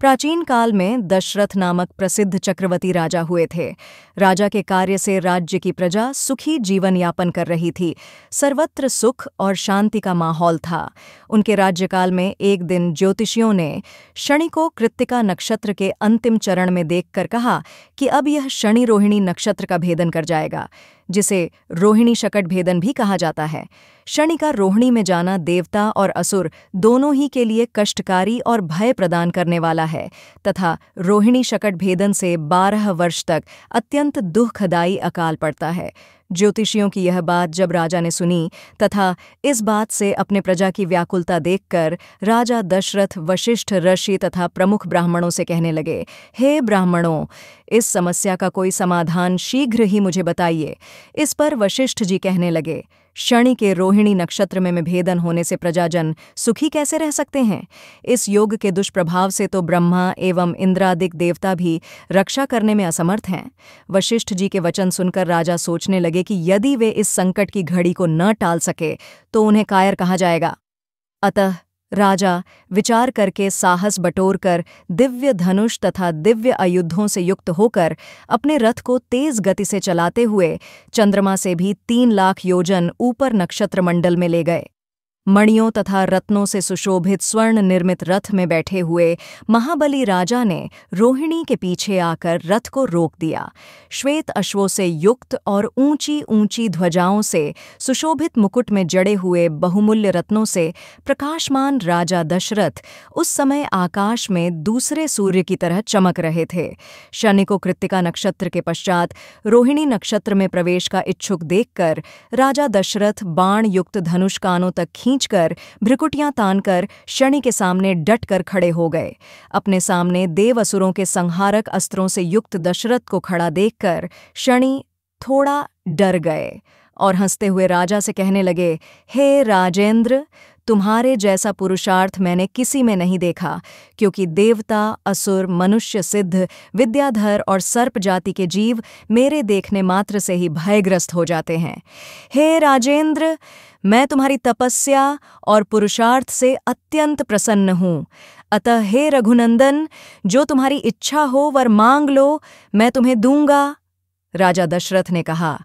प्राचीन काल में दशरथ नामक प्रसिद्ध चक्रवर्ती राजा हुए थे। राजा के कार्य से राज्य की प्रजा सुखी जीवन यापन कर रही थी। सर्वत्र सुख और शांति का माहौल था। उनके राज्यकाल में एक दिन ज्योतिषियों ने शनि को कृत्तिका नक्षत्र के अंतिम चरण में देखकर कहा कि अब यह शनि रोहिणी नक्षत्र का भेदन कर जाएगा, जिसे रोहिणी शकट भेदन भी कहा जाता है। शनि का रोहिणी में जाना देवता और असुर दोनों ही के लिए कष्टकारी और भय प्रदान करने वाला है तथा रोहिणी शकट भेदन से 12 वर्ष तक अत्यंत दुखदायी अकाल पड़ता है। ज्योतिषियों की यह बात जब राजा ने सुनी तथा इस बात से अपने प्रजा की व्याकुलता देखकर राजा दशरथ वशिष्ठ ऋषि तथा प्रमुख ब्राह्मणों से कहने लगे, हे ब्राह्मणों, इस समस्या का कोई समाधान शीघ्र ही मुझे बताइए। इस पर वशिष्ठ जी कहने लगे, शनि के रोहिणी नक्षत्र में भेदन होने से प्रजाजन सुखी कैसे रह सकते हैं? इस योग के दुष्प्रभाव से तो ब्रह्मा एवं इंद्रादिक देवता भी रक्षा करने में असमर्थ हैं। वशिष्ठ जी के वचन सुनकर राजा सोचने लगे कि यदि वे इस संकट की घड़ी को न टाल सके तो उन्हें कायर कहा जाएगा। अतः राजा विचार करके साहस बटोरकर दिव्य धनुष तथा दिव्य आयुधों से युक्त होकर अपने रथ को तेज गति से चलाते हुए चंद्रमा से भी 3 लाख योजन ऊपर नक्षत्र मंडल में ले गए। मणियों तथा रत्नों से सुशोभित स्वर्ण निर्मित रथ में बैठे हुए महाबली राजा ने रोहिणी के पीछे आकर रथ को रोक दिया। श्वेत अश्वों से युक्त और ऊंची ऊंची ध्वजाओं से सुशोभित मुकुट में जड़े हुए बहुमूल्य रत्नों से प्रकाशमान राजा दशरथ उस समय आकाश में दूसरे सूर्य की तरह चमक रहे थे। शनि को कृत्तिका नक्षत्र के पश्चात रोहिणी नक्षत्र में प्रवेश का इच्छुक देखकर राजा दशरथ बाण युक्त धनुष कानों तक खींचकर भ्रिकुटियां तानकर शनि के सामने डटकर खड़े हो गए। अपने सामने देव असुरों के संहारक अस्त्रों से युक्त दशरथ को खड़ा देखकर शनि थोड़ा डर गए और हंसते हुए राजा से कहने लगे, हे राजेंद्र, तुम्हारे जैसा पुरुषार्थ मैंने किसी में नहीं देखा, क्योंकि देवता, असुर, मनुष्य सिद्ध, विद्याधर और सर्प जाति के जीव मेरे देखने मात्र से ही भयग्रस्त हो जाते हैं। हे राजेंद्र, मैं तुम्हारी तपस्या और पुरुषार्थ से अत्यंत प्रसन्न हूँ। अतः हे रघुनंदन, जो तुम्हारी इच्छा हो वर मांग लो, मैं तुम्हें दूंगा। राजा दशरथ ने कहा।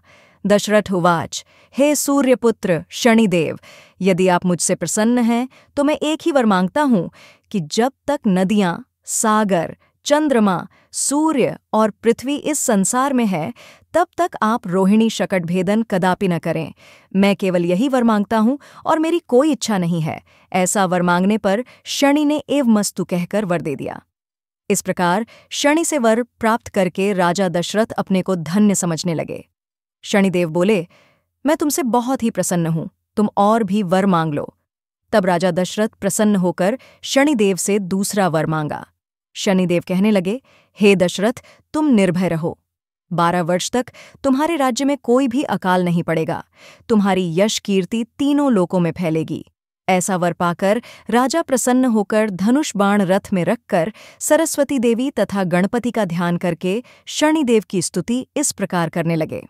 दशरथ उवाच, हे सूर्यपुत्र शनिदेव, यदि आप मुझसे प्रसन्न हैं तो मैं एक ही वर मांगता हूं कि जब तक नदियां, सागर, चंद्रमा, सूर्य और पृथ्वी इस संसार में है तब तक आप रोहिणी शकट भेदन कदापि न करें। मैं केवल यही वर मांगता हूं और मेरी कोई इच्छा नहीं है। ऐसा वर मांगने पर शनि ने एवमस्तु कहकर वर दे दिया। इस प्रकार शनि से वर प्राप्त करके राजा दशरथ अपने को धन्य समझने लगे। शनिदेव बोले, मैं तुमसे बहुत ही प्रसन्न हूं, तुम और भी वर मांग लो। तब राजा दशरथ प्रसन्न होकर शनिदेव से दूसरा वर मांगा। शनिदेव कहने लगे, हे दशरथ, तुम निर्भय रहो। 12 वर्ष तक तुम्हारे राज्य में कोई भी अकाल नहीं पड़ेगा। तुम्हारी यश कीर्ति तीनों लोकों में फैलेगी। ऐसा वर पाकर राजा प्रसन्न होकर धनुष बाण रथ में रखकर सरस्वती देवी तथा गणपति का ध्यान करके शनिदेव की स्तुति इस प्रकार करने लगे।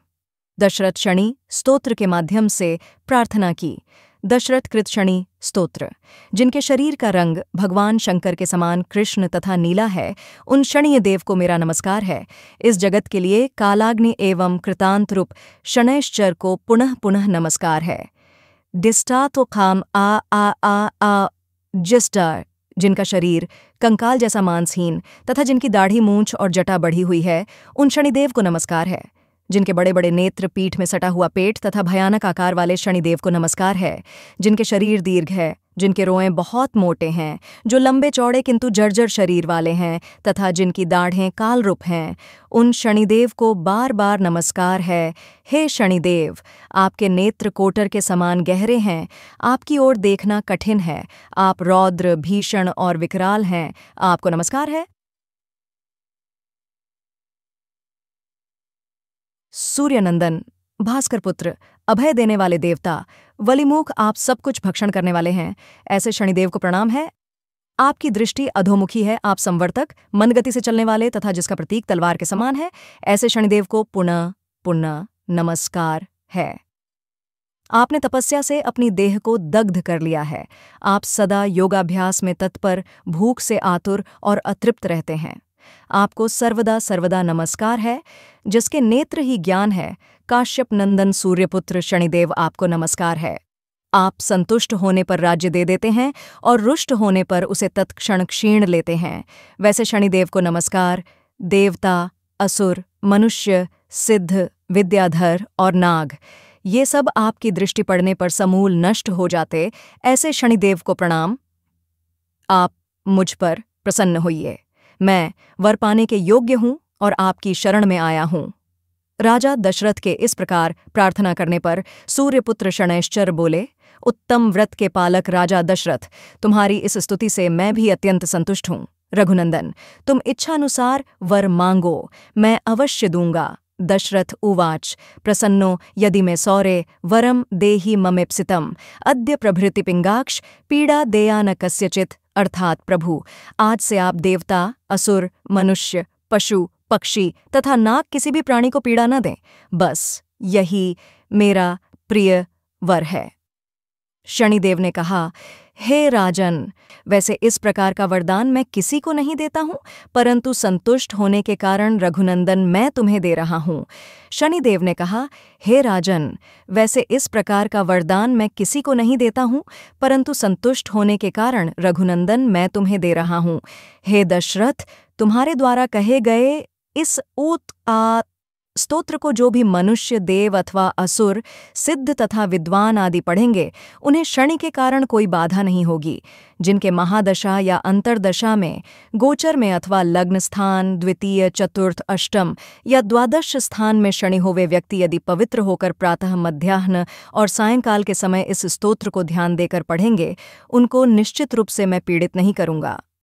दशरथ शनि स्तोत्र के माध्यम से प्रार्थना की। दशरथ कृत शनि स्तोत्र। जिनके शरीर का रंग भगवान शंकर के समान कृष्ण तथा नीला है, उन शनीय देव को मेरा नमस्कार है। इस जगत के लिए कालाग्नि एवं कृतांत रूप शनैश्चर को पुनः पुनः नमस्कार है। डिस्टा तो खाम आ जिस्टा, जिनका शरीर कंकाल जैसा मांसहीन तथा जिनकी दाढ़ी मूंछ और जटा बढ़ी हुई है, उन शनिदेव को नमस्कार है। जिनके बड़े बड़े नेत्र, पीठ में सटा हुआ पेट तथा भयानक आकार वाले शनिदेव को नमस्कार है। जिनके शरीर दीर्घ है, जिनके रोएं बहुत मोटे हैं, जो लंबे चौड़े किंतु जर्जर शरीर वाले हैं तथा जिनकी दाढ़ें कालरूप हैं, उन शनिदेव को बार बार नमस्कार है। हे शनिदेव, आपके नेत्र कोटर के समान गहरे हैं, आपकी ओर देखना कठिन है, आप रौद्र, भीषण और विकराल हैं, आपको नमस्कार है। सूर्यनंदन, भास्कर पुत्र, अभय देने वाले देवता, वलिमुख, आप सब कुछ भक्षण करने वाले हैं, ऐसे शनिदेव को प्रणाम है। आपकी दृष्टि अधोमुखी है, आप संवर्तक, मंद गति से चलने वाले तथा जिसका प्रतीक तलवार के समान है, ऐसे शनिदेव को पुनः पुनः नमस्कार है। आपने तपस्या से अपनी देह को दग्ध कर लिया है। आप सदा योगाभ्यास में तत्पर, भूख से आतुर और अतृप्त रहते हैं। आपको सर्वदा सर्वदा नमस्कार है। जिसके नेत्र ही ज्ञान है, काश्यप नंदन सूर्यपुत्र शनिदेव आपको नमस्कार है। आप संतुष्ट होने पर राज्य दे देते हैं और रुष्ट होने पर उसे तत्क्षण क्षीण लेते हैं। वैसे शनिदेव को नमस्कार। देवता, असुर, मनुष्य, सिद्ध, विद्याधर और नाग, ये सब आपकी दृष्टि पड़ने पर समूल नष्ट हो जाते। ऐसे शनिदेव को प्रणाम। आप मुझ पर प्रसन्न होइए। मैं वर पाने के योग्य हूँ और आपकी शरण में आया हूँ। राजा दशरथ के इस प्रकार प्रार्थना करने पर सूर्यपुत्र शनैश्चर बोले, उत्तम व्रत के पालक राजा दशरथ, तुम्हारी इस स्तुति से मैं भी अत्यंत संतुष्ट हूँ। रघुनंदन, तुम इच्छानुसार वर मांगो, मैं अवश्य दूंगा। दशरथ उवाच, प्रसन्नो यदि मे सौरे वरम देहि ममेप्सितम अद्य प्रभृति पिंगाक्ष पीड़ा देया न कस्यचित। अर्थात प्रभु, आज से आप देवता, असुर, मनुष्य, पशु, पक्षी तथा नाग किसी भी प्राणी को पीड़ा न दें। बस यही मेरा प्रिय वर है। शनिदेव ने कहा, हे राजन, वैसे इस प्रकार का वरदान मैं किसी को नहीं देता हूँ, परंतु संतुष्ट होने के कारण रघुनंदन मैं तुम्हें दे रहा हूँ। शनिदेव ने कहा, हे राजन, वैसे इस प्रकार का वरदान मैं किसी को नहीं देता हूँ, परंतु संतुष्ट होने के कारण रघुनंदन मैं तुम्हें दे रहा हूँ। हे दशरथ, तुम्हारे द्वारा कहे गए इस स्तोत्र को जो भी मनुष्य, देव अथवा असुर, सिद्ध तथा विद्वान आदि पढ़ेंगे, उन्हें शनि के कारण कोई बाधा नहीं होगी। जिनके महादशा या अंतर्दशा में, गोचर में अथवा लग्न स्थान, द्वितीय, चतुर्थ, अष्टम या द्वादश स्थान में शनि हो, वे व्यक्ति यदि पवित्र होकर प्रातः, मध्याह्न और सायंकाल के समय इस स्तोत्र को ध्यान देकर पढ़ेंगे, उनको निश्चित रूप से मैं पीड़ित नहीं करूँगा।